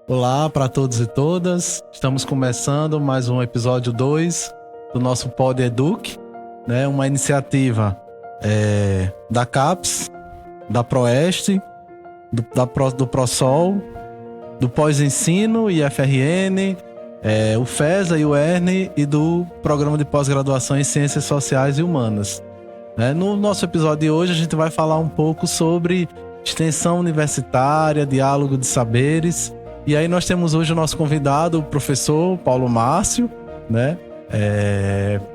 Olá para todos e todas. Estamos começando mais um episódio 2 do nosso Pod Educ, né? Uma iniciativa da CAPES, da Proeste, do ProSol, do Pós-Ensino, IFRN, o FESA e o ERN e do Programa de Pós-Graduação em Ciências Sociais e Humanas. No nosso episódio de hoje a gente vai falar um pouco sobre extensão universitária, diálogo de saberes. E aí nós temos hoje o nosso convidado, o professor Paulo Márcio, né?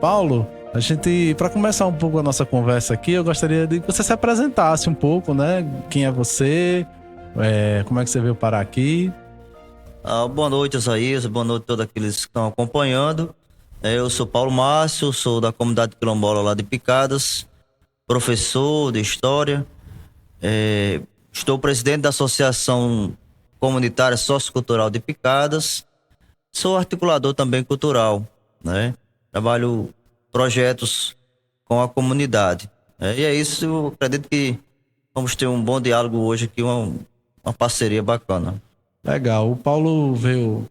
Paulo, para começar um pouco a nossa conversa aqui, eu gostaria de que você se apresentasse um pouco, né? Quem é você? Como é que você veio parar aqui? Boa noite, Isaías. Boa noite a todos aqueles que estão acompanhando. Eu sou Paulo Márcio, sou da comunidade quilombola lá de Picadas, professor de História. Estou presidente da Associação Comunitária Sociocultural de Picadas. Sou articulador também cultural, né? Trabalho projetos com a comunidade. E é isso, eu acredito que vamos ter um bom diálogo hoje aqui, uma parceria bacana. Legal, o Paulo veio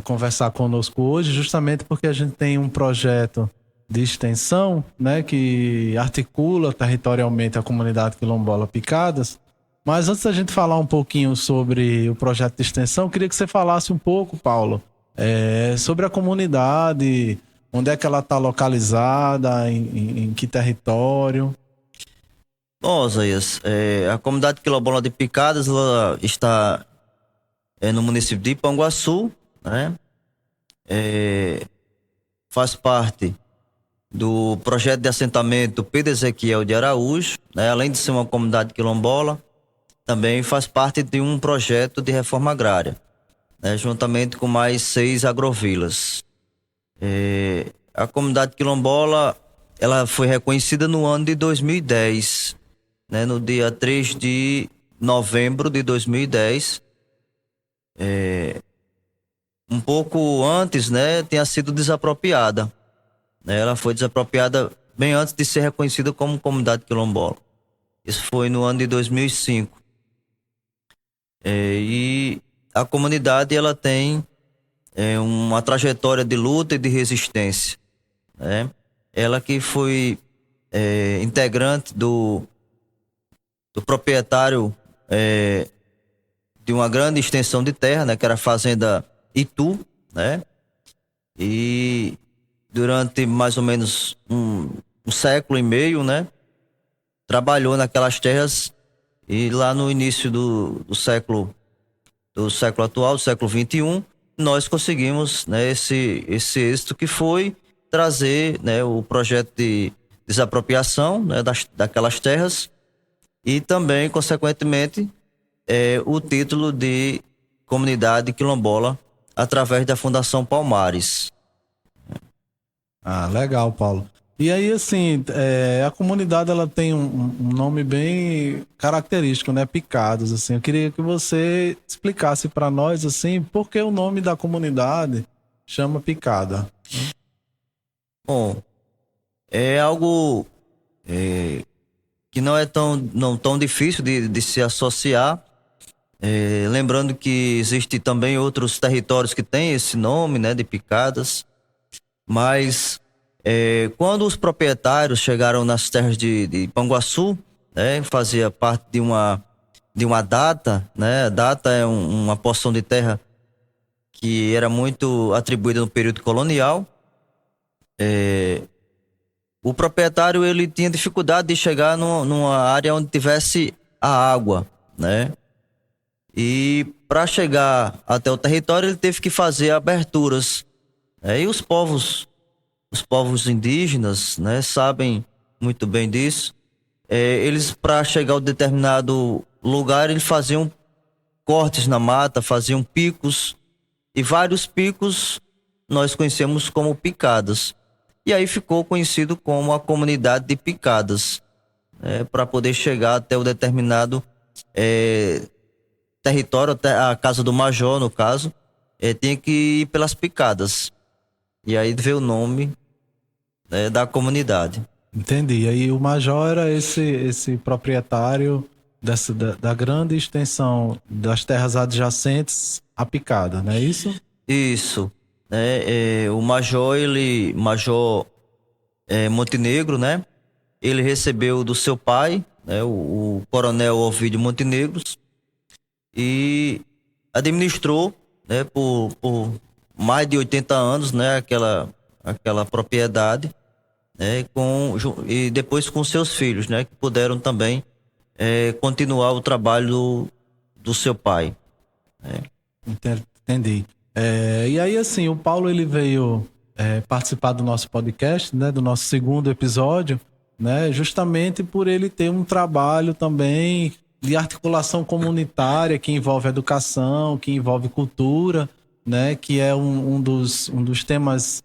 conversar conosco hoje justamente porque a gente tem um projeto de extensão, né, que articula territorialmente a comunidade quilombola Picadas. Mas antes da gente falar um pouquinho sobre o projeto de extensão, eu queria que você falasse um pouco, Paulo, sobre a comunidade, onde é que ela está localizada, em que território. Bom, Isaías, a comunidade quilombola de Picadas, ela está no município de Ipanguaçu, né? Faz parte do projeto de assentamento Pedro Ezequiel de Araújo, né? Além de ser uma comunidade quilombola, também faz parte de um projeto de reforma agrária, né? Juntamente com mais 6 agrovilas. A comunidade quilombola, ela foi reconhecida no ano de 2010, né? No dia 3 de novembro de 2010. Um pouco antes, né, tinha sido desapropriada. Ela foi desapropriada bem antes de ser reconhecida como comunidade quilombola. Isso foi no ano de 2005. E a comunidade, ela tem uma trajetória de luta e de resistência, né? Ela que foi integrante do proprietário de uma grande extensão de terra, né, que era a fazenda Itu, né? E durante mais ou menos um século e meio, né, trabalhou naquelas terras. E lá no início do século atual, do século XXI, nós conseguimos, né, esse êxito que foi trazer, né, o projeto de desapropriação, né, daquelas terras e também, consequentemente, o título de comunidade quilombola através da Fundação Palmares. Ah, legal, Paulo. E aí, assim, a comunidade, ela tem um nome bem característico, né? Picadas, assim. Eu queria que você explicasse para nós, assim, por que o nome da comunidade chama Picada. Bom, é algo que não é tão difícil de se associar. Lembrando que existe também outros territórios que têm esse nome, né, de Picadas. Mas quando os proprietários chegaram nas terras de Ipanguaçu, né, fazia parte de uma data, né? A data é uma porção de terra que era muito atribuída no período colonial. O proprietário, ele tinha dificuldade de chegar numa área onde tivesse a água, né? E para chegar até o território, ele teve que fazer aberturas. E os povos indígenas, né, sabem muito bem disso. Eles, para chegar a um determinado lugar, eles faziam cortes na mata, faziam picos, e vários picos nós conhecemos como picadas. E aí ficou conhecido como a comunidade de Picadas, para poder chegar até o determinado território, até a casa do Major, no caso, tinha que ir pelas Picadas. E aí veio o nome da comunidade. Entendi. E aí o Major era esse proprietário da grande extensão das terras adjacentes a picada, não é isso? Isso, né? O Major Montenegro, né? Ele recebeu do seu pai, né? O Coronel Ovídio Montenegros, e administrou, né? Por mais de 80 anos, né? Aquela propriedade, né? E depois com seus filhos, né? Que puderam também continuar o trabalho do seu pai, né? Entendi. E aí, assim, o Paulo ele veio participar do nosso podcast, né, do nosso segundo episódio, né, justamente por ele ter um trabalho também de articulação comunitária que envolve educação, que envolve cultura, né, que é um dos temas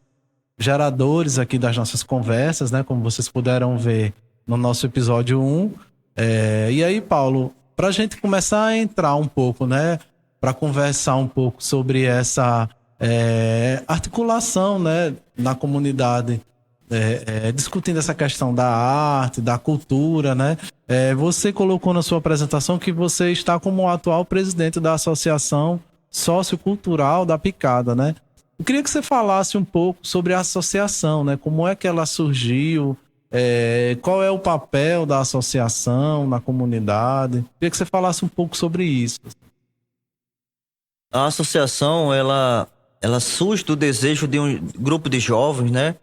geradores aqui das nossas conversas, né, como vocês puderam ver no nosso episódio 1. E aí, Paulo, para a gente começar a entrar um pouco, né, para conversar um pouco sobre essa articulação, né, na comunidade, discutindo essa questão da arte, da cultura, né? Você colocou na sua apresentação que você está como o atual presidente da Associação Sociocultural da Picada, né? Eu queria que você falasse um pouco sobre a associação, né? Como é que ela surgiu, qual é o papel da associação na comunidade? Eu queria que você falasse um pouco sobre isso. A associação, ela surge do desejo de um grupo de jovens, né?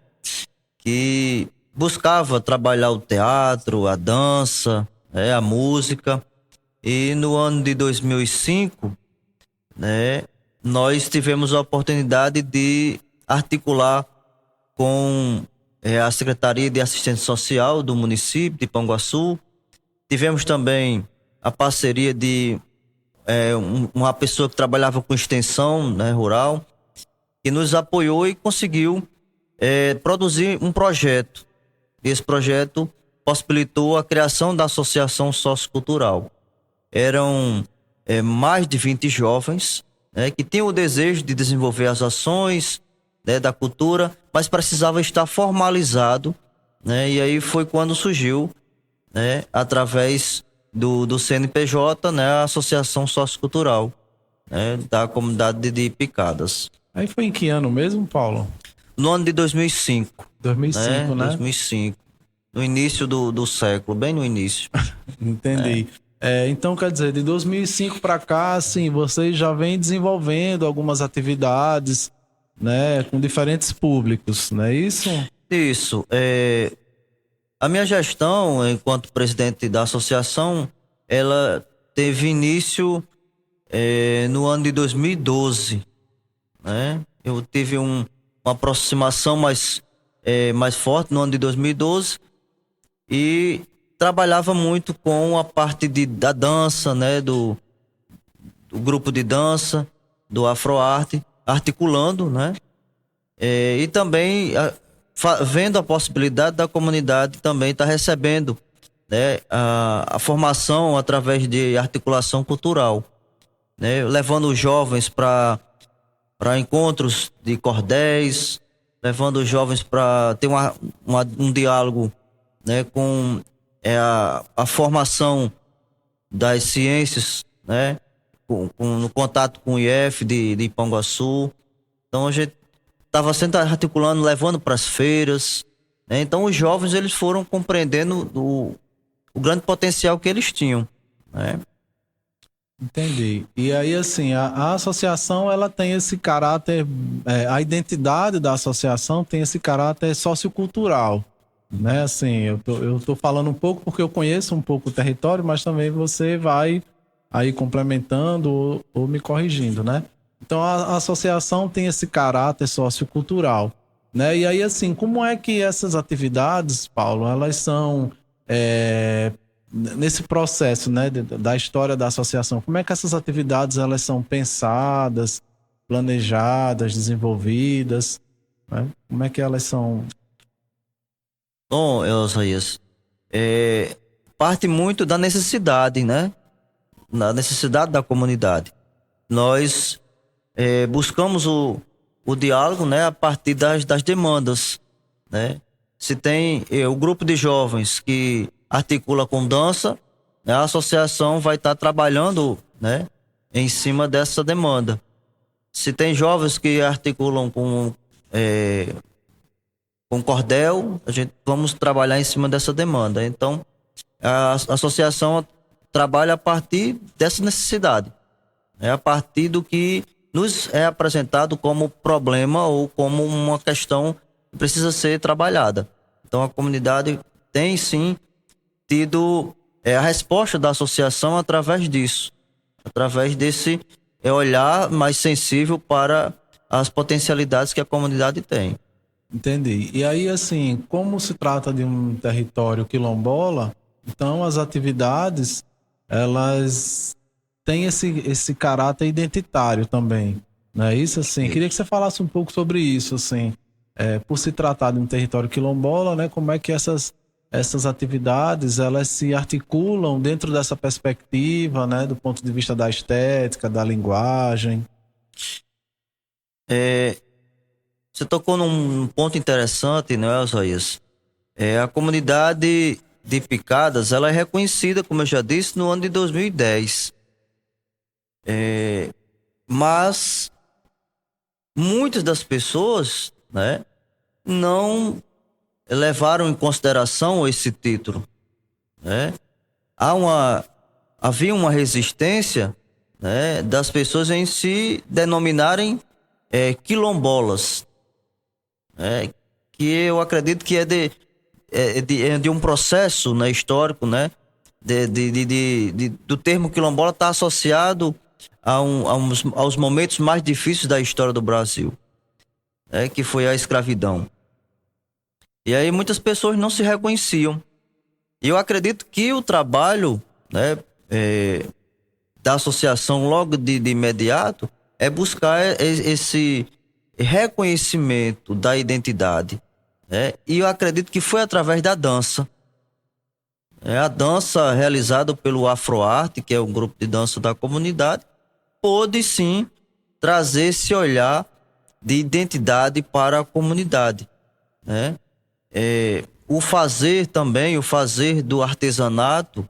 Que buscava trabalhar o teatro, a dança, né, a música. E no ano de 2005, né, nós tivemos a oportunidade de articular com a Secretaria de Assistência Social do município de Panguaçu. Tivemos também a parceria de uma pessoa que trabalhava com extensão, né, rural, que nos apoiou e conseguiu produzir um projeto. Esse projeto possibilitou a criação da Associação Sociocultural. Eram mais de 20 jovens, né, que tinham o desejo de desenvolver as ações, né, da cultura, mas precisava estar formalizado, né, e aí foi quando surgiu, né, através do CNPJ, né, a Associação Sociocultural, né, da comunidade de Picadas. Aí foi em que ano mesmo, Paulo? No ano de 2005. 2005, né? 2005. No início do século, bem no início. Entendi. Então, quer dizer, de 2005 para cá, assim, vocês já vêm desenvolvendo algumas atividades, né, com diferentes públicos, não é isso? Isso. A minha gestão, enquanto presidente da associação, ela teve início no ano de 2012, né? Eu tive uma aproximação mais forte no ano de 2012 e trabalhava muito com a parte da dança, né? Do grupo de dança, do Afroarte, articulando, né? E também vendo a possibilidade da comunidade também estar recebendo, né, a formação através de articulação cultural, né, levando os jovens para encontros de cordéis, levando os jovens para ter um diálogo, né, com a formação das ciências, né, no contato com o IF de Ipanguaçu. Então a gente estava sempre articulando, levando para as feiras, né? Então os jovens eles foram compreendendo o grande potencial que eles tinham, né? Entendi. E aí, assim, a associação, ela tem esse caráter, a identidade da associação tem esse caráter sociocultural, né? Assim, eu tô falando um pouco porque eu conheço um pouco o território, mas também você vai aí complementando ou me corrigindo, né? Então, a associação tem esse caráter sociocultural, né? E aí, assim, como é que essas atividades, Paulo, elas são... nesse processo, né, da história da associação, como é que essas atividades elas são pensadas, planejadas, desenvolvidas, né? Como é que elas são? Bom, Isaías, parte muito da necessidade, né? Na necessidade da comunidade. Nós buscamos o diálogo, né, a partir das demandas, né? Se tem o grupo de jovens que articula com dança, né, a associação vai estar trabalhando, né, em cima dessa demanda. Se tem jovens que articulam com cordel, a gente vamos trabalhar em cima dessa demanda. Então, a associação trabalha a partir dessa necessidade, a partir do que nos é apresentado como problema ou como uma questão que precisa ser trabalhada. Então, a comunidade tem sim tido a resposta da associação através disso, através desse olhar mais sensível para as potencialidades que a comunidade tem. Entendi. E aí, assim, como se trata de um território quilombola, então as atividades, elas têm esse caráter identitário também, não é isso? Assim, queria que você falasse um pouco sobre isso, assim, por se tratar de um território quilombola, né, como é que essas atividades, elas se articulam dentro dessa perspectiva, né, do ponto de vista da estética, da linguagem? Você tocou num ponto interessante, não é, Osaías? A comunidade de Picadas, ela é reconhecida, como eu já disse, no ano de 2010. Mas muitas das pessoas, né, não levaram em consideração esse título, né? Havia uma resistência, né, das pessoas em se denominarem quilombolas, que eu acredito que é de um processo, né, histórico, né, do termo quilombola estar associado aos momentos mais difíceis da história do Brasil, que foi a escravidão. E aí muitas pessoas não se reconheciam. E eu acredito que o trabalho, né, da associação logo de imediato é buscar esse reconhecimento da identidade, né? E eu acredito que foi através da dança. A dança realizada pelo Afroarte, que é um grupo de dança da comunidade, pôde sim trazer esse olhar de identidade para a comunidade, né? O fazer também, o fazer do artesanato,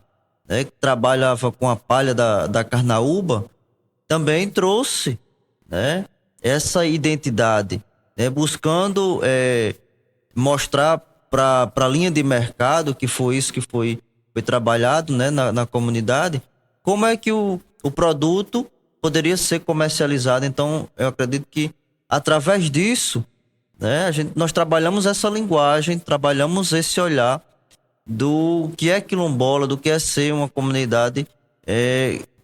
né, que trabalhava com a palha da carnaúba, também trouxe, né, essa identidade, né, buscando mostrar para a linha de mercado, que foi isso que foi trabalhado, né, na comunidade, como é que o produto poderia ser comercializado. Então, eu acredito que através disso, né, nós trabalhamos essa linguagem, trabalhamos esse olhar do que é quilombola, do que é ser uma comunidade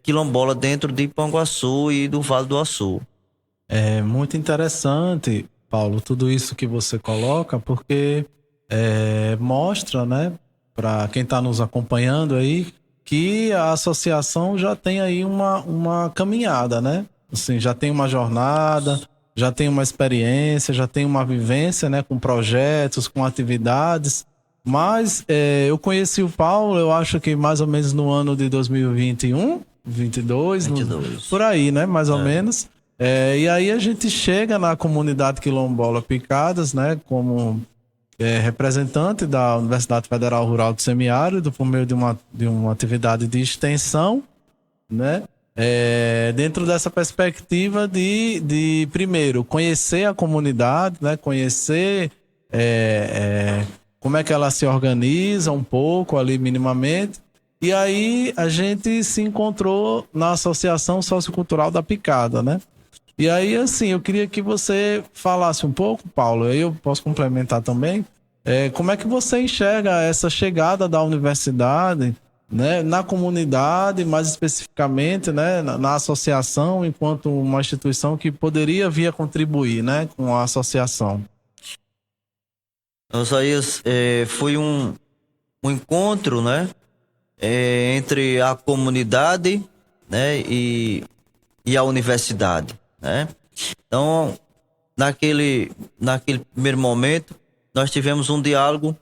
quilombola dentro de Ipanguaçu e do Vale do Açu. É muito interessante, Paulo, tudo isso que você coloca, porque mostra, né, para quem está nos acompanhando aí, que a associação já tem aí uma caminhada, né? Assim, já tem uma jornada, já tem uma experiência, já tem uma vivência, né, com projetos, com atividades. Mas eu conheci o Paulo, eu acho que mais ou menos no ano de 2021, 22, 22. Por aí, né, mais ou menos. E aí a gente chega na comunidade quilombola Picadas, né, como representante da Universidade Federal Rural do Semiárido, por meio de uma atividade de extensão, né? Dentro dessa perspectiva de primeiro, conhecer a comunidade, né? Conhecer como é que ela se organiza um pouco ali minimamente. E aí a gente se encontrou na Associação Sociocultural da Picada, né? E aí, assim, eu queria que você falasse um pouco, Paulo, aí eu posso complementar também, como é que você enxerga essa chegada da universidade, né, na comunidade, mais especificamente, né, na associação, enquanto uma instituição que poderia vir a contribuir, né, com a associação? Osaías, foi um encontro, né, entre a comunidade, né, e a universidade, né? Então, naquele primeiro momento, nós tivemos um diálogo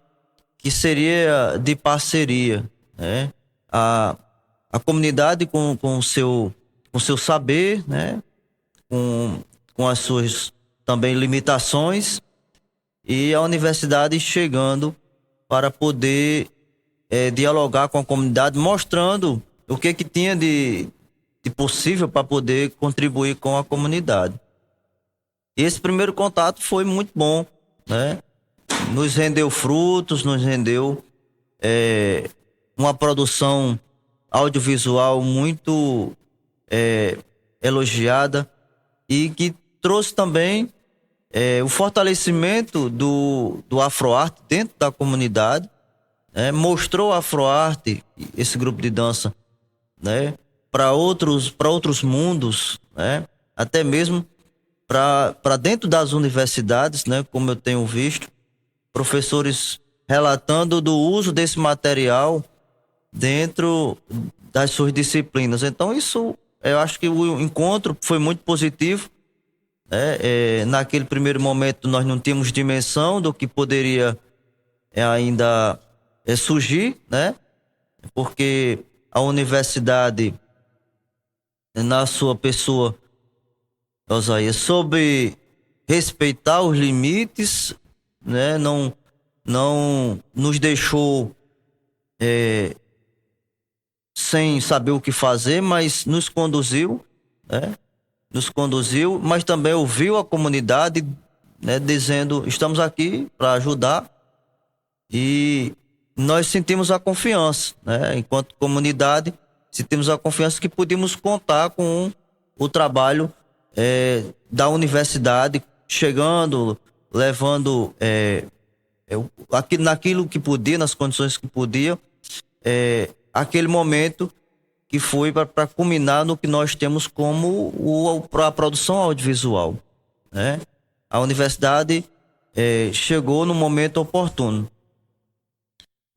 que seria de parceria, né? A comunidade com o seu saber, né? Com as suas também limitações, e a universidade chegando para poder dialogar com a comunidade, mostrando o que tinha de possível para poder contribuir com a comunidade. E esse primeiro contato foi muito bom, né? Nos rendeu frutos, nos rendeu uma produção audiovisual muito elogiada e que trouxe também o fortalecimento do Afroarte dentro da comunidade, né? Mostrou a Afroarte, esse grupo de dança, né? Para outros mundos, né? Até mesmo para dentro das universidades, né? Como eu tenho visto, professores relatando do uso desse material dentro das suas disciplinas. Então, isso, eu acho que o encontro foi muito positivo, né? Naquele primeiro momento, nós não tínhamos dimensão do que poderia ainda surgir, né? Porque a universidade, na sua pessoa, Osaías, soube respeitar os limites, né? Não nos deixou sem saber o que fazer, mas nos conduziu, né? Nos conduziu, mas também ouviu a comunidade, né? Dizendo, estamos aqui para ajudar, e nós sentimos a confiança, né? Enquanto comunidade, sentimos a confiança que podíamos contar com o trabalho da universidade, chegando, levando naquilo que podia, nas condições que podia, aquele momento que foi para culminar no que nós temos como a produção audiovisual, né? A universidade chegou no momento oportuno.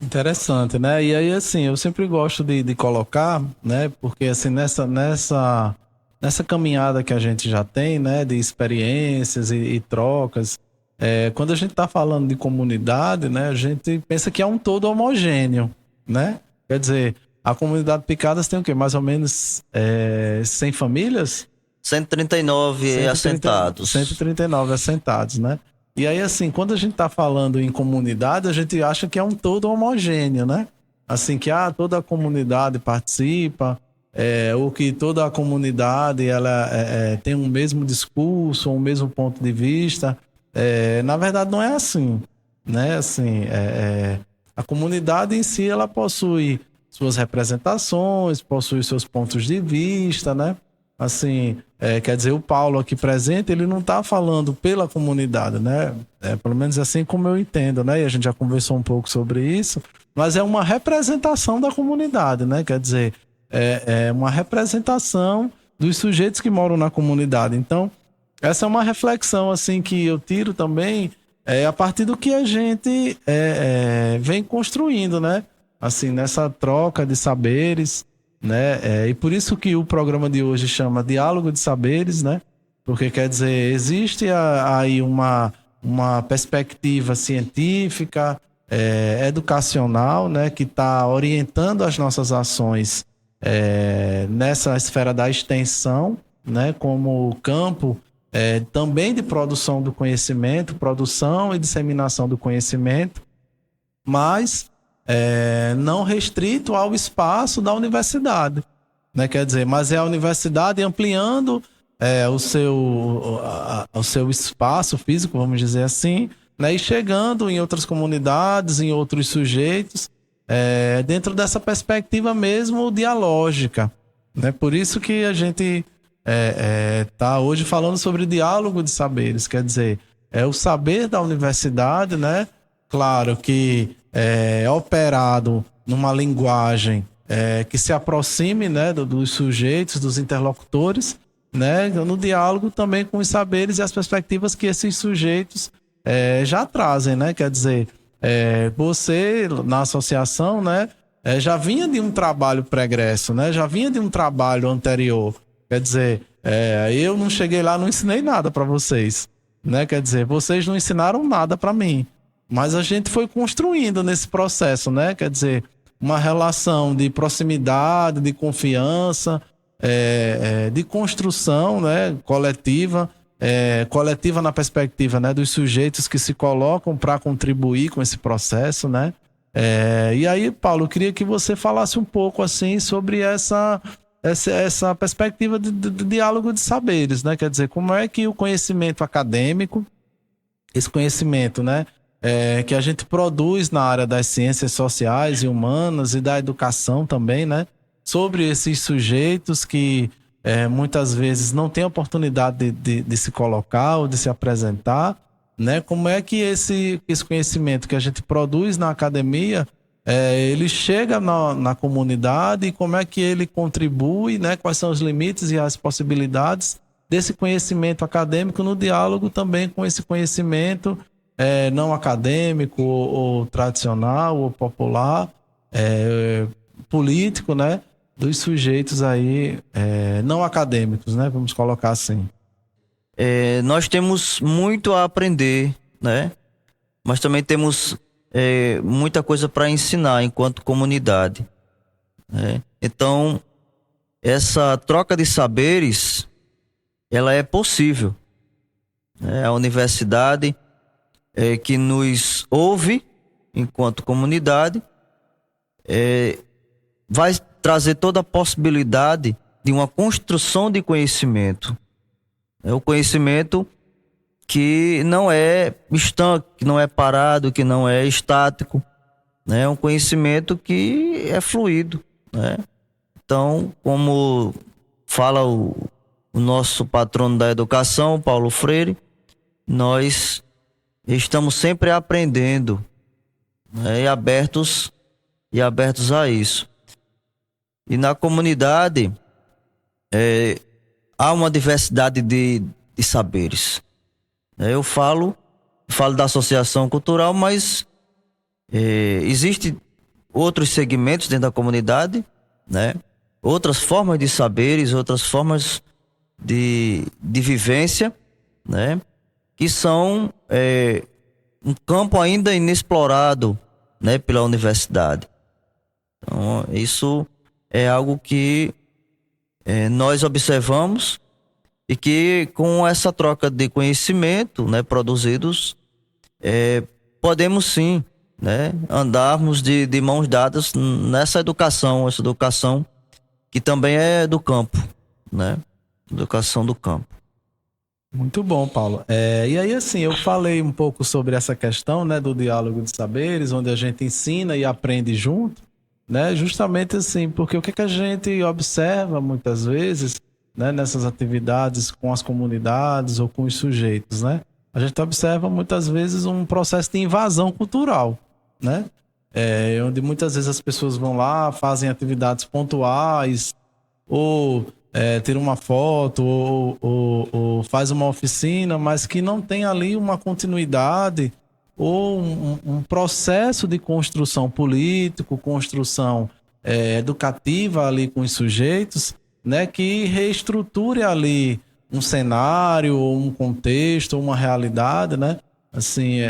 Interessante, né? E aí, assim, eu sempre gosto de colocar, né? Porque, assim, nessa caminhada que a gente já tem, né? De experiências e trocas, quando a gente está falando de comunidade, né? A gente pensa que é um todo homogêneo, né? Quer dizer, a comunidade Picadas tem o quê? Mais ou menos 100 famílias? 139 assentados. 139 assentados, né? E aí, assim, quando a gente tá falando em comunidade, a gente acha que é um todo homogêneo, né? Assim, que toda a comunidade participa, ou que toda a comunidade ela tem um mesmo discurso, um mesmo ponto de vista. Na verdade, não é assim, né? Assim, a comunidade em si, ela possui suas representações, possui seus pontos de vista, né? Assim, quer dizer, o Paulo aqui presente, ele não está falando pela comunidade, né? Pelo menos assim como eu entendo, né? E a gente já conversou um pouco sobre isso, mas é uma representação da comunidade, né? Quer dizer, é uma representação dos sujeitos que moram na comunidade. Então, essa é uma reflexão, assim, que eu tiro também a partir do que a gente vem construindo, né? Assim, nessa troca de saberes, né? E por isso que o programa de hoje chama Diálogo de Saberes, né? Porque, quer dizer, existe aí uma perspectiva científica, educacional, né? Que está orientando as nossas ações nessa esfera da extensão, né? Como campo também de produção do conhecimento, produção e disseminação do conhecimento, mas não restrito ao espaço da universidade, né? Quer dizer, mas é a universidade ampliando o seu espaço físico, vamos dizer assim, né? E chegando em outras comunidades, em outros sujeitos, dentro dessa perspectiva mesmo dialógica, né? Por isso que a gente tá hoje falando sobre diálogo de saberes, quer dizer, o saber da universidade, né? Claro que operado numa linguagem que se aproxime, né, dos sujeitos, dos interlocutores, né, no diálogo também com os saberes e as perspectivas que esses sujeitos já trazem, né? Quer dizer, você na associação, né, já vinha de um trabalho pregresso, né? Já vinha de um trabalho anterior. Quer dizer, eu não cheguei lá, não ensinei nada para vocês, né? Quer dizer, vocês não ensinaram nada para mim. Mas a gente foi construindo nesse processo, né? Quer dizer, uma relação de proximidade, de confiança, de construção, né? Coletiva na perspectiva, né? Dos sujeitos que se colocam para contribuir com esse processo, né? E aí, Paulo, eu queria que você falasse um pouco assim sobre essa essa perspectiva de diálogo de saberes, né? Quer dizer, como é que o conhecimento acadêmico, esse conhecimento, né, que a gente produz na área das ciências sociais e humanas e da educação também, né, sobre esses sujeitos que muitas vezes não têm oportunidade de se colocar ou de se apresentar, né? Como é que esse conhecimento que a gente produz na academia ele chega na comunidade e como é que ele contribui, né? Quais são os limites e as possibilidades desse conhecimento acadêmico no diálogo também com esse conhecimento não acadêmico ou tradicional ou popular, político, né? Dos sujeitos aí não acadêmicos, né? Vamos colocar assim. Nós temos muito a aprender, né? Mas também temos muita coisa para ensinar enquanto comunidade, né? Então, essa troca de saberes, ela é possível, né? A universidade que nos ouve enquanto comunidade vai trazer toda a possibilidade de uma construção de conhecimento. É o conhecimento que não é estanque, que não é parado, que não é estático, né? É um conhecimento que é fluido, né? Então, como fala o nosso patrono da educação, Paulo Freire, nós estamos sempre aprendendo, né? E abertos a isso. E na comunidade há uma diversidade de saberes. Eu falo da associação cultural, mas existem outros segmentos dentro da comunidade, né? Outras formas de saberes, outras formas de vivência, né? Que são um campo ainda inexplorado, né? Pela universidade. Então, isso é algo que nós observamos e que com essa troca de conhecimento, né, produzidos, podemos sim, né, andarmos de mãos dadas nessa educação, essa educação que também é do campo, né, educação do campo. Muito bom, Paulo. E aí, assim, eu falei um pouco sobre essa questão, né, do diálogo de saberes, onde a gente ensina e aprende junto, né, justamente assim, porque o que a gente observa muitas vezes, né, nessas atividades com as comunidades ou com os sujeitos, né? A gente observa muitas vezes um processo de invasão cultural, né? Onde muitas vezes as pessoas vão lá, fazem atividades pontuais, ou tiram uma foto, ou faz uma oficina, mas que não tem ali uma continuidade ou um processo de construção político, construção educativa ali com os sujeitos, né, que reestruture ali um cenário, um contexto, uma realidade, né? Assim,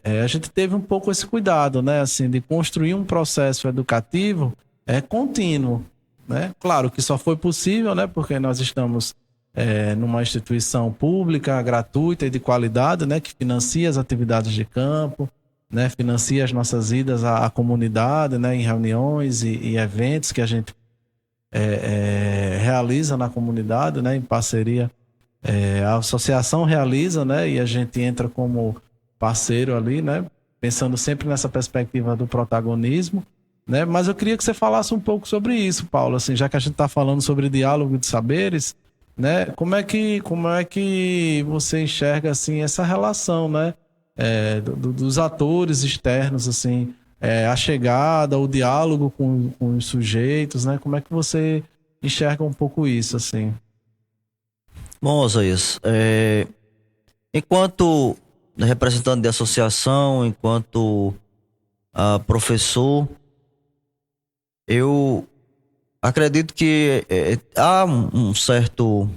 a gente teve um pouco esse cuidado, né, assim, de construir um processo educativo contínuo, né? Claro que só foi possível, né, porque nós estamos numa instituição pública, gratuita e de qualidade, né, que financia as atividades de campo, né, financia as nossas idas à comunidade, né, em reuniões e eventos que a gente realiza na comunidade, né, em parceria. A associação realiza, né, e a gente entra como parceiro ali, né, pensando sempre nessa perspectiva do protagonismo, né, mas eu queria que você falasse um pouco sobre isso, Paulo, assim, já que a gente está falando sobre diálogo de saberes, né, como é que você enxerga, assim, essa relação, né, dos atores externos, assim, a chegada, o diálogo com os sujeitos, né? Como é que você enxerga um pouco isso, assim? Bom, Osaías, enquanto representante de associação, enquanto professor, eu acredito que há um certo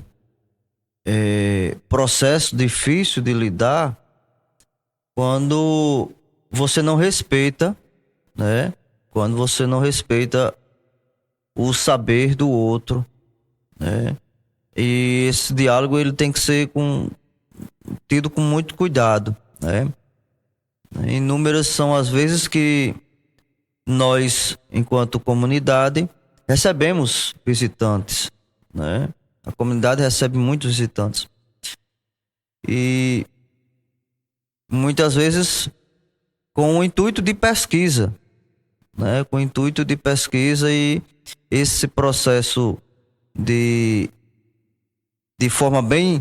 processo difícil de lidar quando você não respeita, né? Quando você não respeita o saber do outro, né? E esse diálogo ele tem que ser tido com muito cuidado, né? Inúmeras são as vezes que nós, enquanto comunidade, recebemos visitantes, né? A comunidade recebe muitos visitantes. E muitas vezes com o intuito de pesquisa, né? Com o intuito de pesquisa, e esse processo de forma bem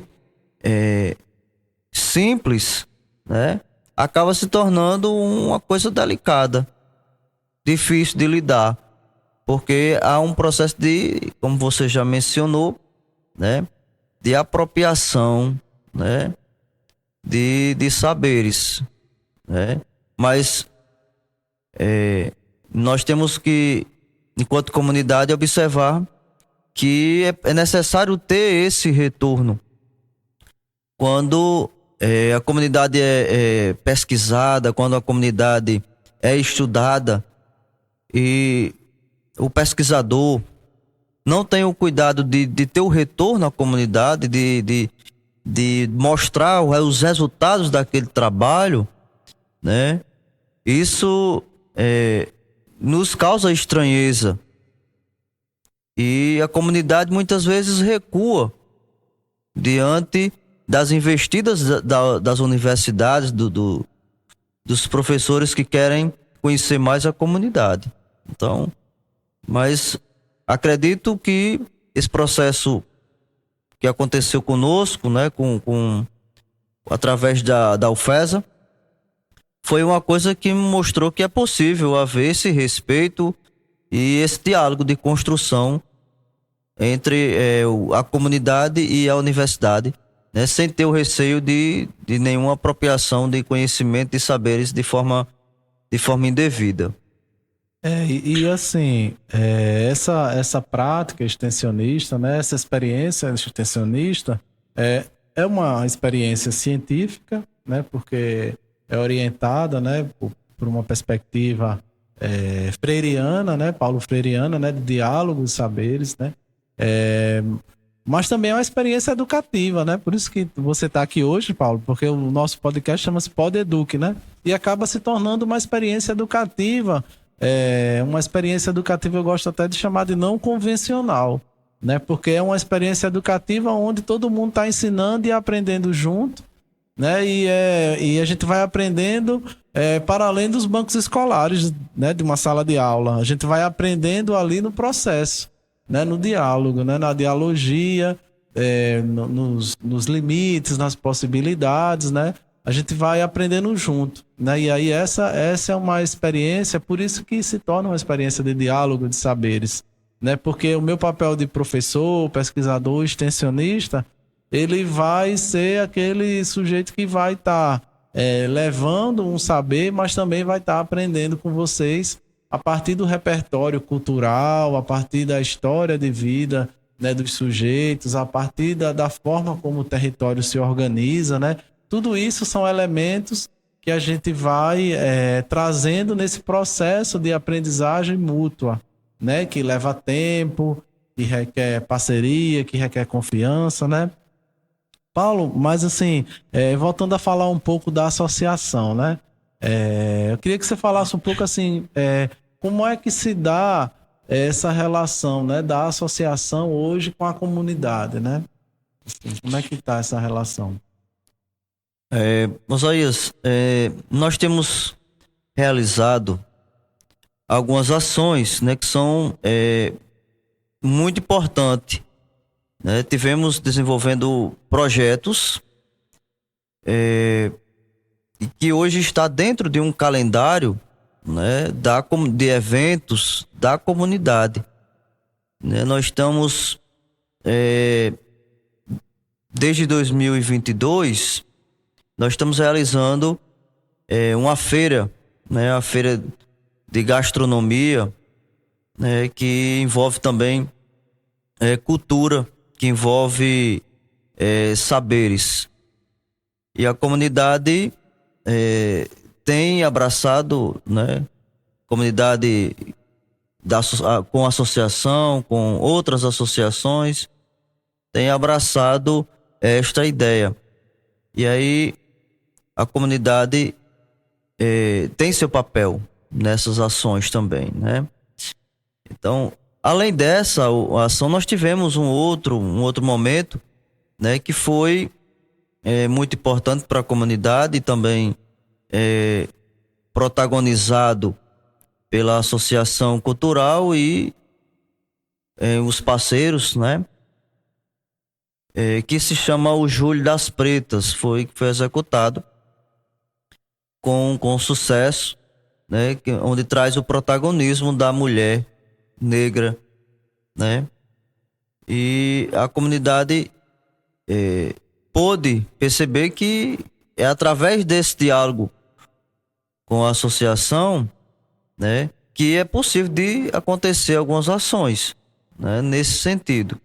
simples, né? Acaba se tornando uma coisa delicada, difícil de lidar, porque há um processo de, como você já mencionou, né? De apropriação, né? De saberes, né? Mas nós temos que, enquanto comunidade, observar que é necessário ter esse retorno. Quando a comunidade é pesquisada, quando a comunidade é estudada e o pesquisador não tem o cuidado de ter o retorno à comunidade, de mostrar os resultados daquele trabalho, né? Isso nos causa estranheza. E a comunidade muitas vezes recua diante das investidas das universidades, dos professores que querem conhecer mais a comunidade. Então, mas acredito que esse processo que aconteceu conosco, né, através da UFESA, foi uma coisa que me mostrou que é possível haver esse respeito e esse diálogo de construção entre a comunidade e a universidade, né, sem ter o receio de nenhuma apropriação de conhecimento e saberes de forma indevida. Assim, essa prática extensionista, né, essa experiência extensionista é uma experiência científica, né, porque é orientada, né, por uma perspectiva freiriana, né, Paulo Freiriana, né, de diálogo de saberes, né, mas também é uma experiência educativa, né? Por isso que você está aqui hoje, Paulo, porque o nosso podcast chama-se PodEduc, né? E acaba se tornando uma experiência educativa, uma experiência educativa eu gosto até de chamar de não convencional, né? Porque é uma experiência educativa onde todo mundo está ensinando e aprendendo junto, né? E a gente vai aprendendo para além dos bancos escolares, né? De uma sala de aula. A gente vai aprendendo ali no processo, né, no diálogo, né, na dialogia, nos limites, nas possibilidades, né? A gente vai aprendendo junto, né? E aí essa é uma experiência, por isso que se torna uma experiência de diálogo de saberes, né? Porque o meu papel de professor, pesquisador, extensionista, ele vai ser aquele sujeito que vai estar levando um saber, mas também vai estar aprendendo com vocês a partir do repertório cultural, a partir da história de vida, né, dos sujeitos, a partir da forma como o território se organiza, né? Tudo isso são elementos que a gente vai trazendo nesse processo de aprendizagem mútua, né? Que leva tempo, que requer parceria, que requer confiança, né? Paulo, mas assim, voltando a falar um pouco da associação, né? Eu queria que você falasse um pouco assim, como é que se dá essa relação, né, da associação hoje com a comunidade, né? Assim, como é que está essa relação? Oséias, nós temos realizado algumas ações, né, que são muito importantes, né? Tivemos desenvolvendo projetos e que hoje está dentro de um calendário, né, de eventos da comunidade, né? Nós estamos desde 2022 nós estamos realizando uma feira, né, a feira de gastronomia, né, que envolve também cultura, que envolve saberes, e a comunidade tem abraçado, né? Comunidade com associação, com outras associações, tem abraçado esta ideia. E aí a comunidade tem seu papel nessas ações também, né? Então, Além dessa ação, nós tivemos um outro momento, né, que foi muito importante para a comunidade e também protagonizado pela Associação Cultural e os parceiros, né, que se chama o Julho das Pretas, foi executado com sucesso, né, onde traz o protagonismo da mulher negra, né, e a comunidade pôde perceber que é através desse diálogo com a associação, né, que é possível de acontecer algumas ações, né, nesse sentido.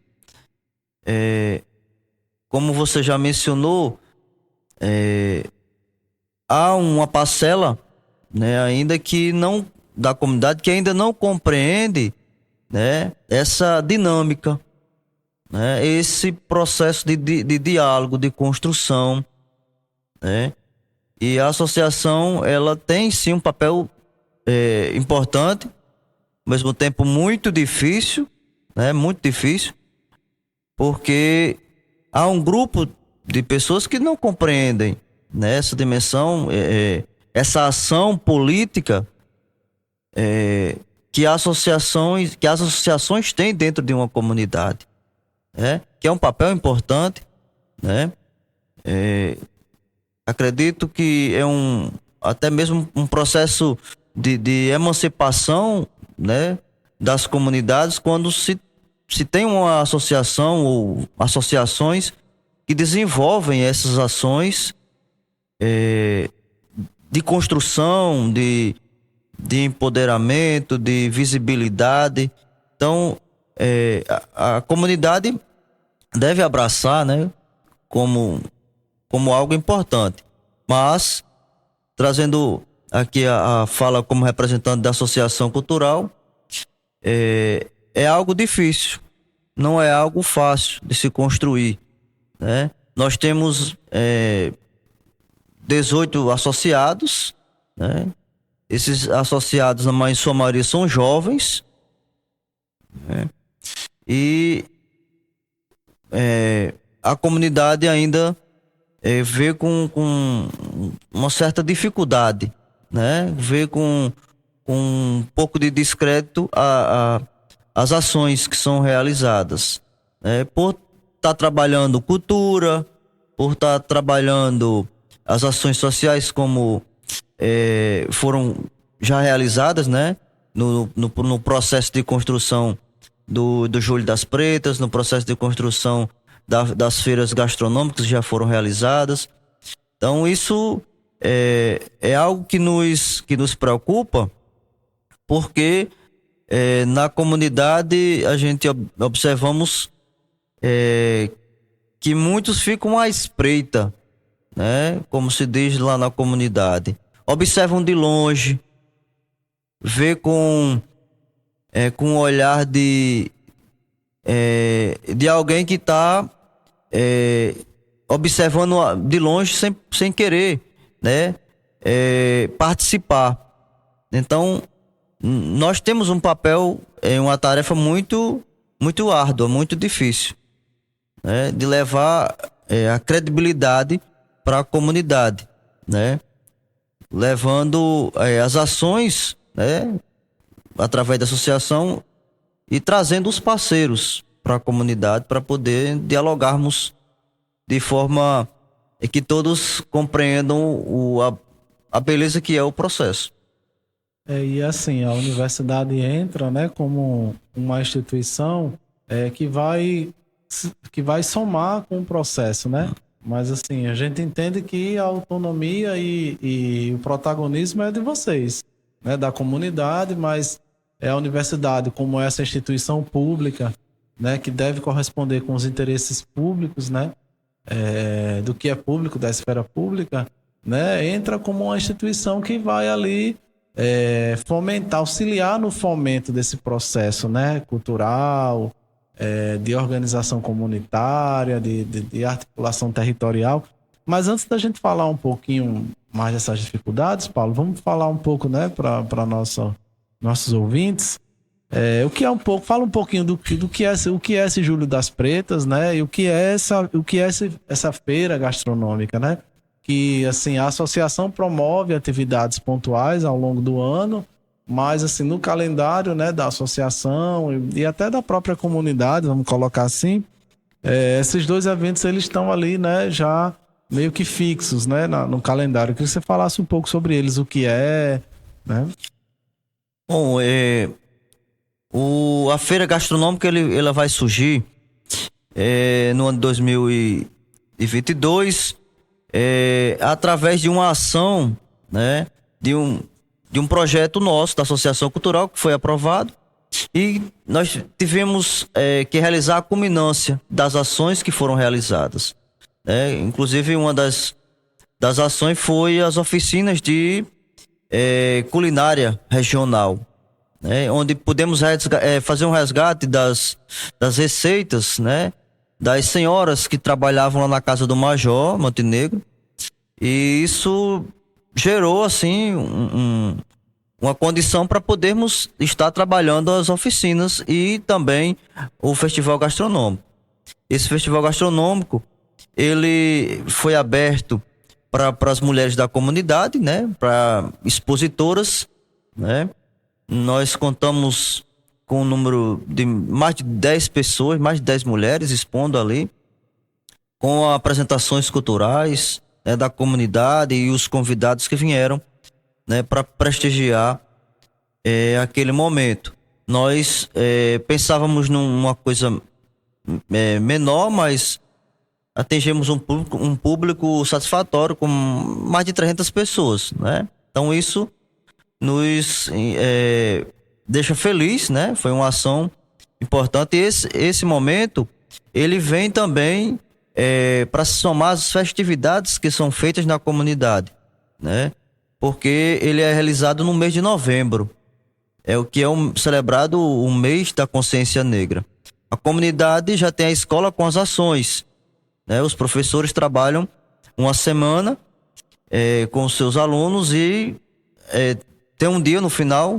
Como você já mencionou, há uma parcela, né, ainda que não, da comunidade que ainda não compreende, né, essa dinâmica, né, esse processo de diálogo, de construção, né, e a associação, ela tem sim um papel importante, ao mesmo tempo muito difícil, né, muito difícil, porque há um grupo de pessoas que não compreendem, né, essa dimensão, essa ação política que as associações têm dentro de uma comunidade, né, que é um papel importante, né. Acredito que é até mesmo um processo de emancipação, né, das comunidades, quando se tem uma associação ou associações que desenvolvem essas ações de construção, de empoderamento, de visibilidade. Então, a comunidade deve abraçar, né, como algo importante. Mas, trazendo aqui a fala como representante da Associação Cultural, é algo difícil, não é algo fácil de se construir, né? Nós temos 18 associados, né? Esses associados, em sua maioria, são jovens, né? E a comunidade ainda vê com uma certa dificuldade, né? Vê com um pouco de descrédito as ações que são realizadas, né? Por estar trabalhando cultura, por estar trabalhando as ações sociais como foram já realizadas, né? No processo de construção do Julho das Pretas, no processo de construção das feiras gastronômicas que já foram realizadas. Então isso é algo que nos preocupa, porque na comunidade a gente observamos que muitos ficam à espreita, né? Como se diz lá na comunidade, observam de longe, vê com um olhar de alguém que está observando de longe sem querer, né, participar. Então, nós temos um papel, uma tarefa muito, muito árdua, muito difícil, né, de levar a credibilidade para a comunidade, né, levando as ações, né, através da associação e trazendo os parceiros para a comunidade para poder dialogarmos de forma que todos compreendam a beleza que é o processo. E assim, a universidade entra, né, como uma instituição que vai somar com o processo, né? Mas assim, a gente entende que a autonomia e o protagonismo é de vocês, né, da comunidade, mas é a universidade como essa instituição pública, né, que deve corresponder com os interesses públicos, né, do que é público, da esfera pública, né, entra como uma instituição que vai ali fomentar, auxiliar no fomento desse processo, né, cultural, de organização comunitária, de articulação territorial. Mas antes da gente falar um pouquinho mais dessas dificuldades, Paulo, vamos falar um pouco, né, para nossos ouvintes, o que é um pouco, fala um pouquinho do que é, o que é esse Julho das Pretas, né? E o que é essa feira gastronômica, né? Que, assim, a associação promove atividades pontuais ao longo do ano, mas, assim, no calendário, né, da associação e até da própria comunidade, vamos colocar assim, esses dois eventos, eles estão ali, né, já meio que fixos, né, no calendário. Eu queria que você falasse um pouco sobre eles, o que é, né? Bom, a feira gastronômica ela vai surgir no ano de 2022 através de uma ação, né, de um projeto nosso da Associação Cultural que foi aprovado, e nós tivemos que realizar a culminância das ações que foram realizadas, né? Inclusive uma das ações foi as oficinas de culinária regional, né? Onde pudemos fazer um resgate das receitas, né, das senhoras que trabalhavam lá na casa do Major Montenegro, e isso gerou assim uma condição para podermos estar trabalhando as oficinas e também o festival gastronômico. Esse festival gastronômico, ele foi aberto para as mulheres da comunidade, né, para expositoras, né? Nós contamos com um número de mais de 10 pessoas, mais de 10 mulheres expondo ali, com apresentações culturais, né, da comunidade e os convidados que vieram, né, para prestigiar aquele momento. Nós pensávamos numa coisa menor, mas atingimos um público satisfatório com mais de 300 pessoas, né? Então isso nos deixa feliz, né? Foi uma ação importante. E esse momento, ele vem também para se somar às festividades que são feitas na comunidade, né? Porque ele é realizado no mês de novembro, o que é celebrado o mês da consciência negra. A comunidade já tem a escola com as ações, né? Os professores trabalham uma semana com os seus alunos e tem um dia no final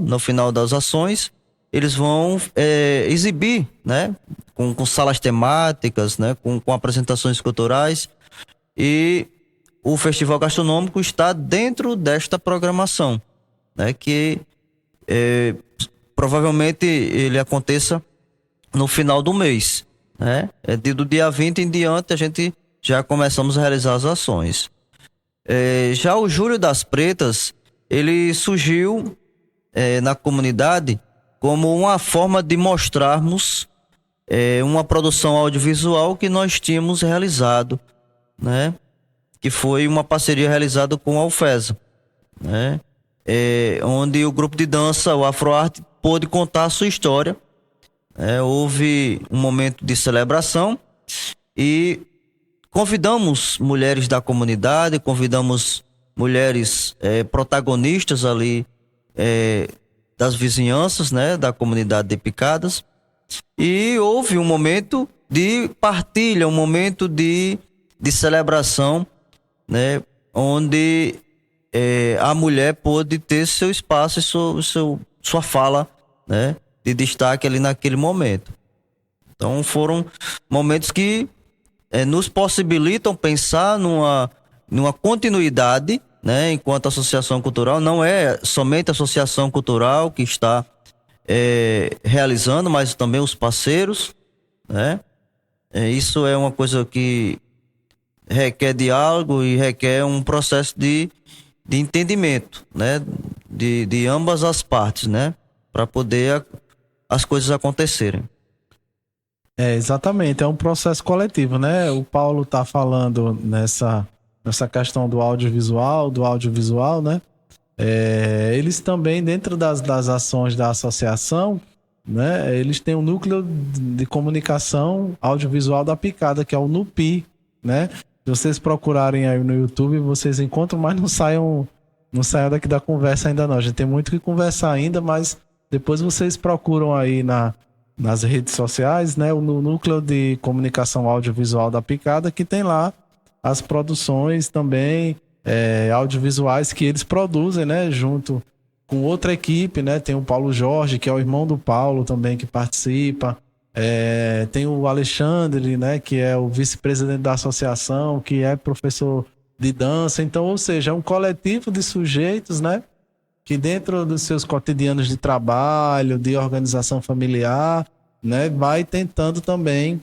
das ações, eles vão exibir, né? Com salas temáticas, né? Com apresentações culturais, e o Festival Gastronômico está dentro desta programação, né? Que provavelmente ele aconteça no final do mês, né? Do dia 20 em diante a gente já começamos a realizar as ações. Já o Julho das Pretas, ele surgiu na comunidade como uma forma de mostrarmos uma produção audiovisual que nós tínhamos realizado, né? Que foi uma parceria realizada com a UFESA, né? Onde o grupo de dança, o Afroarte, pôde contar a sua história. Houve um momento de celebração e convidamos mulheres da comunidade, convidamos mulheres protagonistas ali das vizinhanças, né, da comunidade de Picadas, e houve um momento de partilha, um momento de celebração, né, onde a mulher pôde ter seu espaço e sua fala, né, de destaque ali naquele momento. Então foram momentos que nos possibilitam pensar numa continuidade, né, enquanto associação cultural. Não é somente a associação cultural que está realizando, mas também os parceiros, né? Isso é uma coisa que requer diálogo e requer um processo de entendimento, né, de ambas as partes, né, para poder as coisas acontecerem. Exatamente, é um processo coletivo, né? O Paulo tá falando nessa questão do audiovisual, né? Eles também, dentro das ações da associação, né? Eles têm um núcleo de comunicação audiovisual da Picada, que é o NUPI, né? Se vocês procurarem aí no YouTube, vocês encontram, mas não saiam daqui da conversa ainda não. A gente tem muito que conversar ainda, mas depois vocês procuram aí nas redes sociais, né, no núcleo de comunicação audiovisual da Picada, que tem lá as produções também audiovisuais que eles produzem, né, junto com outra equipe, né? Tem o Paulo Jorge, que é o irmão do Paulo também, que participa. Tem o Alexandre, né? Que é o vice-presidente da associação, que é professor de dança. Então, ou seja, é um coletivo de sujeitos, né? Que dentro dos seus cotidianos de trabalho, de organização familiar, né? Vai tentando também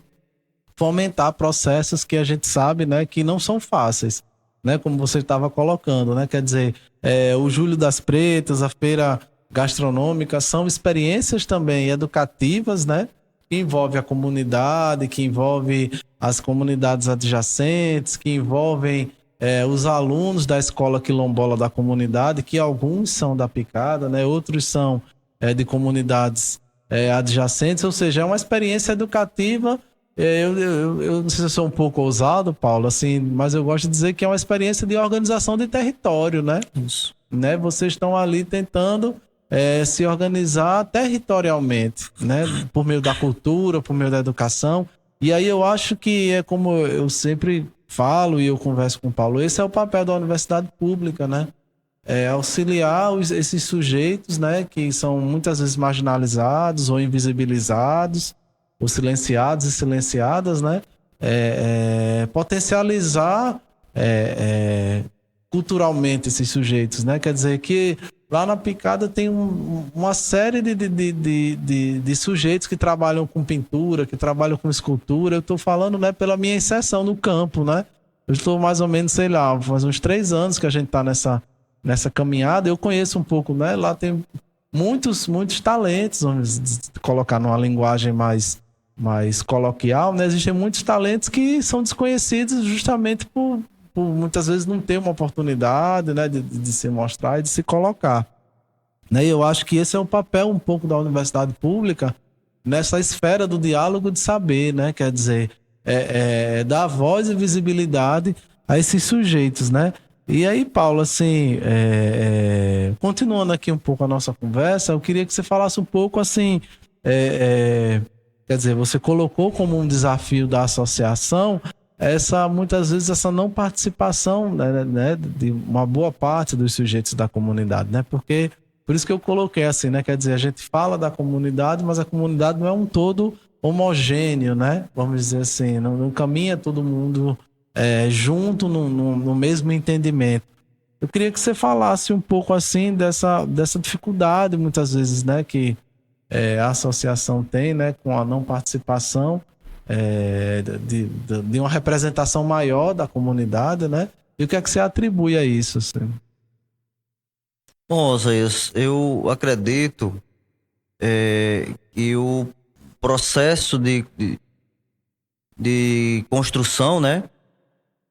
fomentar processos que a gente sabe, né? Que não são fáceis, né? Como você estava colocando, né? Quer dizer, o Júlio das Pretas, a feira gastronômica, são experiências também educativas, né? Que envolve a comunidade, que envolve as comunidades adjacentes, que envolvem os alunos da escola quilombola da comunidade, que alguns são da Picada, né? Outros são de comunidades adjacentes, ou seja, é uma experiência educativa. Eu não sei se eu sou um pouco ousado, Paulo, assim, mas eu gosto de dizer que é uma experiência de organização de território, né? Isso. Né? Vocês estão ali tentando se organizar territorialmente, né? Por meio da cultura, por meio da educação. E aí eu acho que é como eu sempre falo e eu converso com o Paulo, esse é o papel da universidade pública, né? Auxiliar esses sujeitos, né? Que são muitas vezes marginalizados ou invisibilizados, ou silenciados e silenciadas, né? Potencializar culturalmente esses sujeitos, né? Quer dizer que lá na Picada tem uma série de sujeitos que trabalham com pintura, que trabalham com escultura. Eu estou falando, né, pela minha inserção no campo, né? Eu estou mais ou menos, sei lá, faz uns 3 anos que a gente está nessa caminhada. Eu conheço um pouco, né? Lá tem muitos talentos, vamos colocar numa linguagem mais coloquial, né? Existem muitos talentos que são desconhecidos justamente por muitas vezes não ter uma oportunidade, né, de se mostrar e de se colocar. Né? E eu acho que esse é o papel um pouco da universidade pública nessa esfera do diálogo de saber, né? Quer dizer, dar voz e visibilidade a esses sujeitos, né? E aí, Paulo, assim, continuando aqui um pouco a nossa conversa, eu queria que você falasse um pouco, assim, quer dizer, você colocou como um desafio da associação muitas vezes essa não participação, né, de uma boa parte dos sujeitos da comunidade, né? Porque por isso que eu coloquei assim, né? Quer dizer, a gente fala da comunidade, mas a comunidade não é um todo homogêneo, né? Vamos dizer assim, não caminha todo mundo junto no mesmo entendimento. Eu queria que você falasse um pouco assim dessa dificuldade muitas vezes, né, que a associação tem, né, com a não participação de uma representação maior da comunidade, né? E o que é que você atribui a isso? Assim? Bom, Oséias, eu acredito que o processo de construção, né?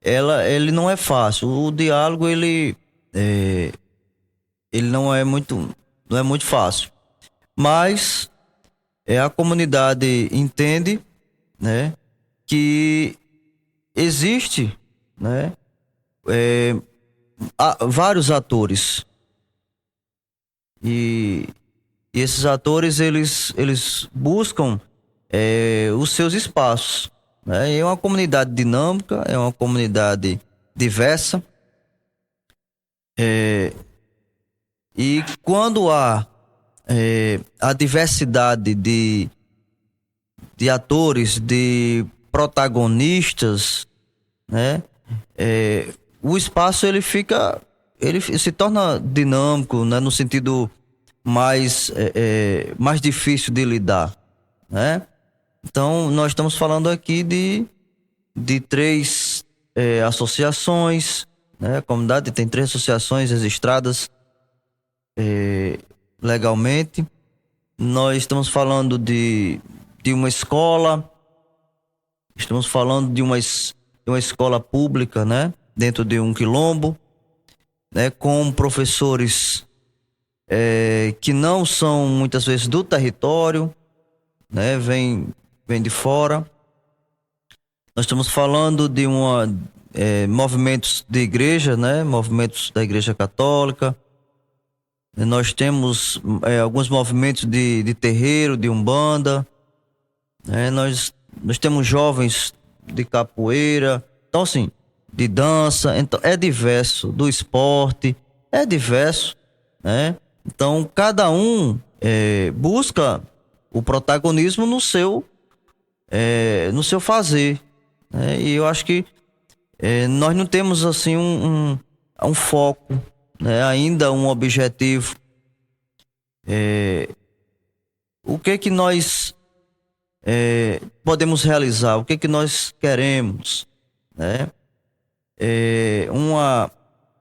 Ele não é fácil. O diálogo, ele não é muito fácil. Mas a comunidade entende, né, que existe, né, vários atores e esses atores eles buscam os seus espaços, né? É uma comunidade dinâmica, é uma comunidade diversa, e quando há a diversidade de atores, de protagonistas, né? O espaço ele se torna dinâmico, né? No sentido mais difícil de lidar, né? Então nós estamos falando aqui de 3 associações, né? A comunidade tem 3 associações registradas legalmente. Nós estamos falando de uma escola, estamos falando de uma escola pública, né? Dentro de um quilombo, né? Com professores que não são muitas vezes do território, né? Vem de fora. Nós estamos falando de movimentos de igreja, né? Movimentos da Igreja Católica. Nós temos alguns movimentos de terreiro, de umbanda. Nós temos jovens de capoeira, então assim, de dança, então é diverso, do esporte, é diverso, né? Então, cada um busca o protagonismo no seu fazer, né? E eu acho que nós não temos assim um foco, né? Ainda um objetivo. O que nós podemos realizar? O que nós queremos, né?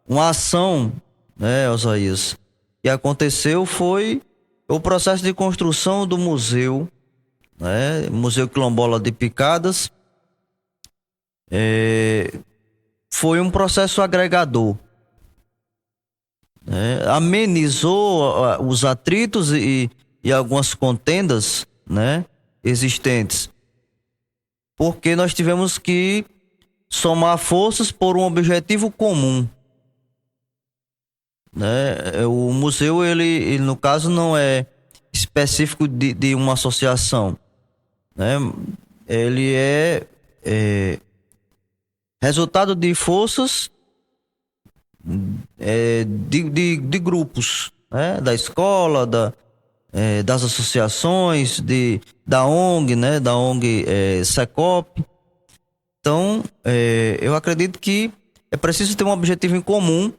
Uma ação, né, Osaías, que aconteceu foi o processo de construção do museu, né? Museu Quilombola de Picadas. Foi um processo agregador, né? Amenizou os atritos e algumas contendas, né, existentes, porque nós tivemos que somar forças por um objetivo comum, né? O museu, ele no caso não é específico de uma associação, né? Ele é resultado de forças de grupos, né? Da escola, das associações, da ONG, né? Da ONG Secop. Então, eu acredito que é preciso ter um objetivo em comum,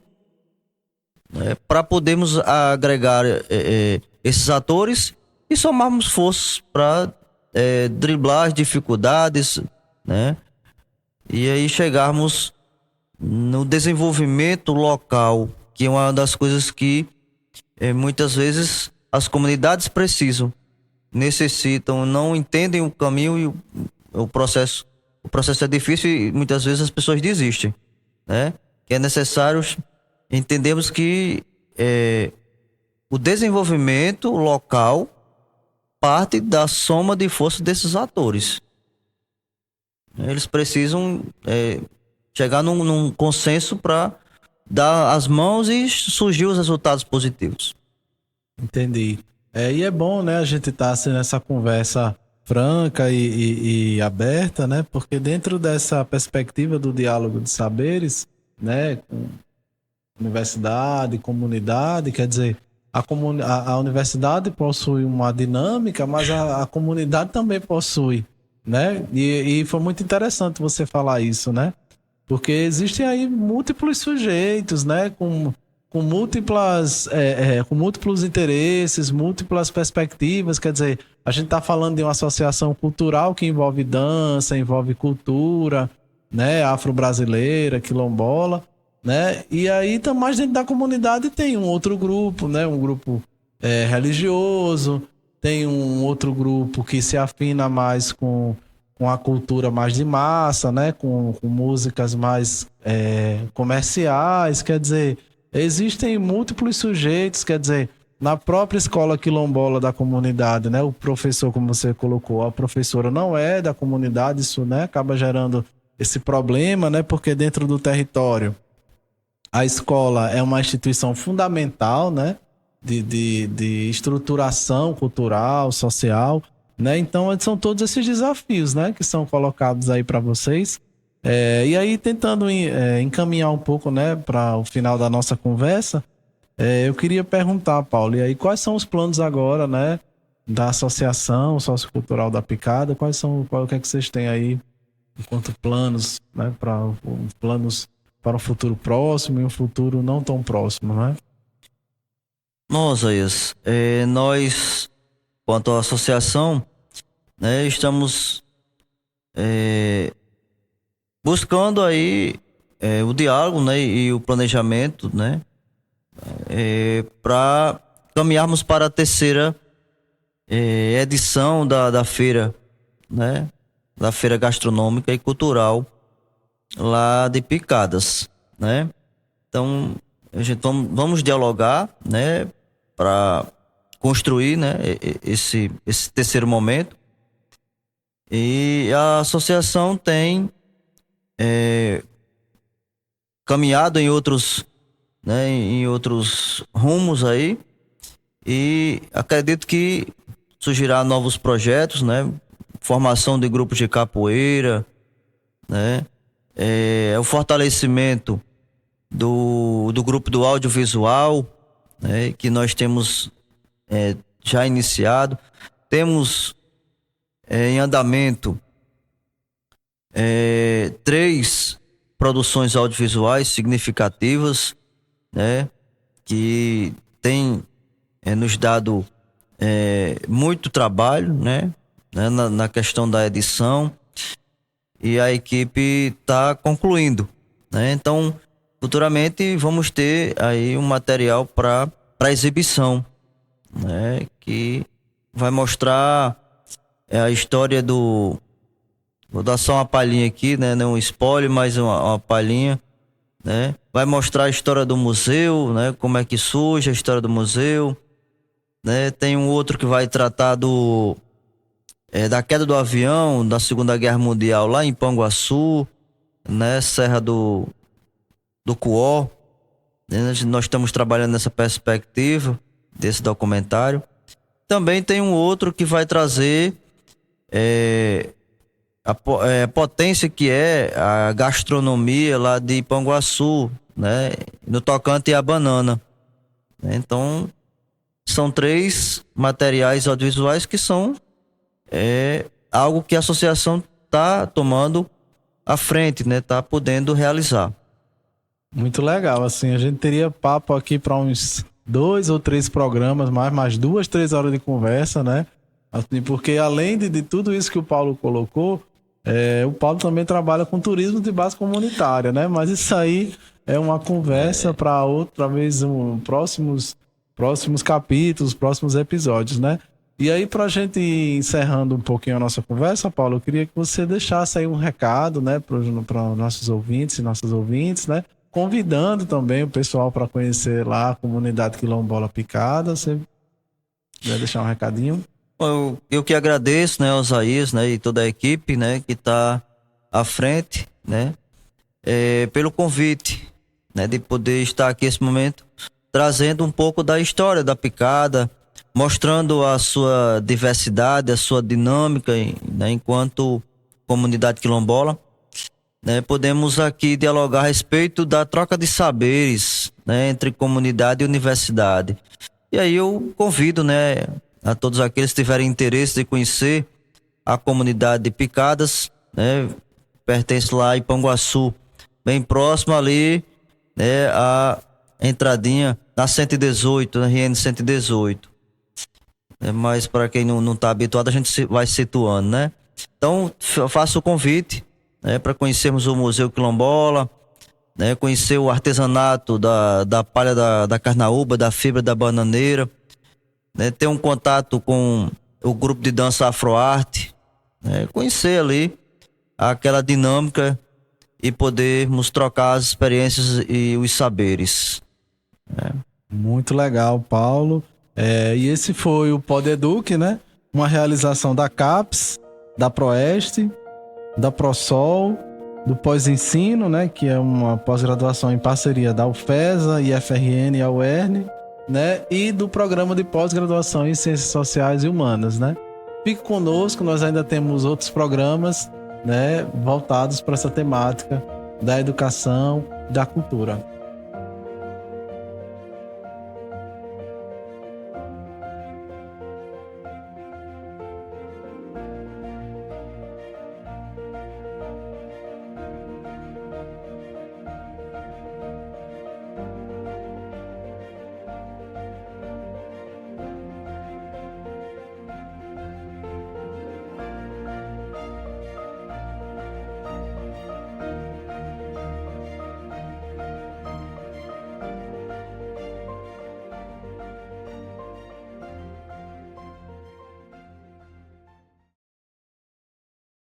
né, para podermos agregar esses atores e somarmos forças para driblar as dificuldades, né? E aí chegarmos no desenvolvimento local, que é uma das coisas que muitas vezes as comunidades necessitam, não entendem o caminho e o processo. O processo é difícil e muitas vezes as pessoas desistem, né? Que é necessário entendermos que o desenvolvimento local parte da soma de forças desses atores. Eles precisam chegar num consenso para dar as mãos e surgir os resultados positivos. Entendi. E é bom, né, a gente estar assim, nessa conversa franca e aberta, né? Porque dentro dessa perspectiva do diálogo de saberes, né, com universidade, comunidade, quer dizer, a universidade possui uma dinâmica, mas a comunidade também possui, né? E foi muito interessante você falar isso, né? Porque existem aí múltiplos sujeitos, né? Com múltiplos interesses, múltiplas perspectivas. Quer dizer, a gente está falando de uma associação cultural que envolve dança, envolve cultura, né? Afro-brasileira, quilombola, né? E aí, mais dentro da comunidade tem um outro grupo, né? Um grupo religioso, tem um outro grupo que se afina mais com a cultura mais de massa, né? Com músicas mais comerciais, quer dizer, existem múltiplos sujeitos, quer dizer, na própria escola quilombola da comunidade, né? O professor, como você colocou, a professora não é da comunidade, isso, né, acaba gerando esse problema, né? Porque dentro do território, a escola é uma instituição fundamental, né? De estruturação cultural, social, né? Então, são todos esses desafios, né, que são colocados aí para vocês. E aí, tentando encaminhar um pouco, né, para o final da nossa conversa, eu queria perguntar, Paulo, e aí, quais são os planos agora, né, da Associação Sociocultural da Picada? O que é que vocês têm aí enquanto planos, né, planos para um futuro próximo e um futuro não tão próximo, né? Nossa, isso. Nós, quanto à associação, né, estamos buscando aí o diálogo, né, e o planejamento, né, para caminharmos para a terceira edição da feira, né, da feira gastronômica e cultural lá de Picadas, né? Então, a gente vamos dialogar, né, para construir, né, esse terceiro momento. E a associação tem caminhado em outros, né, em outros rumos aí, e acredito que surgirá novos projetos, né, formação de grupos de capoeira, né, o fortalecimento do grupo do audiovisual, né, que nós temos já iniciado. Temos em andamento 3 produções audiovisuais significativas, né, que tem nos dado muito trabalho, né, na questão da edição, e a equipe está concluindo, né? Então, futuramente vamos ter aí um material para exibição, né, que vai mostrar a história do... Vou dar só uma palhinha aqui, né? Não um spoiler, mas uma palhinha, né? Vai mostrar a história do museu, né? Como é que surge a história do museu, né? Tem um outro que vai tratar da queda do avião da Segunda Guerra Mundial lá em Panguaçu, né? Serra do Cuó, né? Nós estamos trabalhando nessa perspectiva desse documentário. Também tem um outro que vai trazer a potência que é a gastronomia lá de Panguaçu, né? No tocante à banana. Então, são 3 materiais audiovisuais que são algo que a associação está tomando à frente, né? Está podendo realizar. Muito legal, assim, a gente teria papo aqui para uns 2 ou 3 programas, mais 2, 3 horas de conversa, né? Assim, porque além de tudo isso que o Paulo colocou, o Paulo também trabalha com turismo de base comunitária, né? Mas isso aí é uma conversa para outra vez, próximos capítulos, próximos episódios, né? E aí, pra gente ir encerrando um pouquinho a nossa conversa, Paulo, eu queria que você deixasse aí um recado, né, para nossos ouvintes e nossas ouvintes, né? Convidando também o pessoal para conhecer lá a comunidade Quilombola Picada. Você vai deixar um recadinho? Eu que agradeço, né, Osaías, né, e toda a equipe, né, que está à frente, né, pelo convite, né, de poder estar aqui nesse momento trazendo um pouco da história da picada, mostrando a sua diversidade, a sua dinâmica, né, enquanto comunidade quilombola, né, podemos aqui dialogar a respeito da troca de saberes, né, entre comunidade e universidade. E aí eu convido, né, a todos aqueles que tiverem interesse de conhecer a comunidade de Picadas, né, pertence lá em Panguaçu, bem próximo ali, né, a entradinha na 118, na RN 118. Mas para quem não está habituado, a gente vai situando, né? Então, eu faço o convite, né, para conhecermos o Museu Quilombola, né, conhecer o artesanato da palha da carnaúba, da fibra da bananeira, né, ter um contato com o grupo de dança Afroarte, né, conhecer ali aquela dinâmica e podermos trocar as experiências e os saberes, né? Muito legal, Paulo. E esse foi o Podeduc, né? Uma realização da CAPES, da Proeste, da ProSol, do Pós-Ensino, né? Que é uma pós-graduação em parceria da UFESA, IFRN e a UERN, né? E do Programa de Pós-Graduação em Ciências Sociais e Humanas, né? Fique conosco, nós ainda temos outros programas, né, voltados para essa temática da educação, da cultura.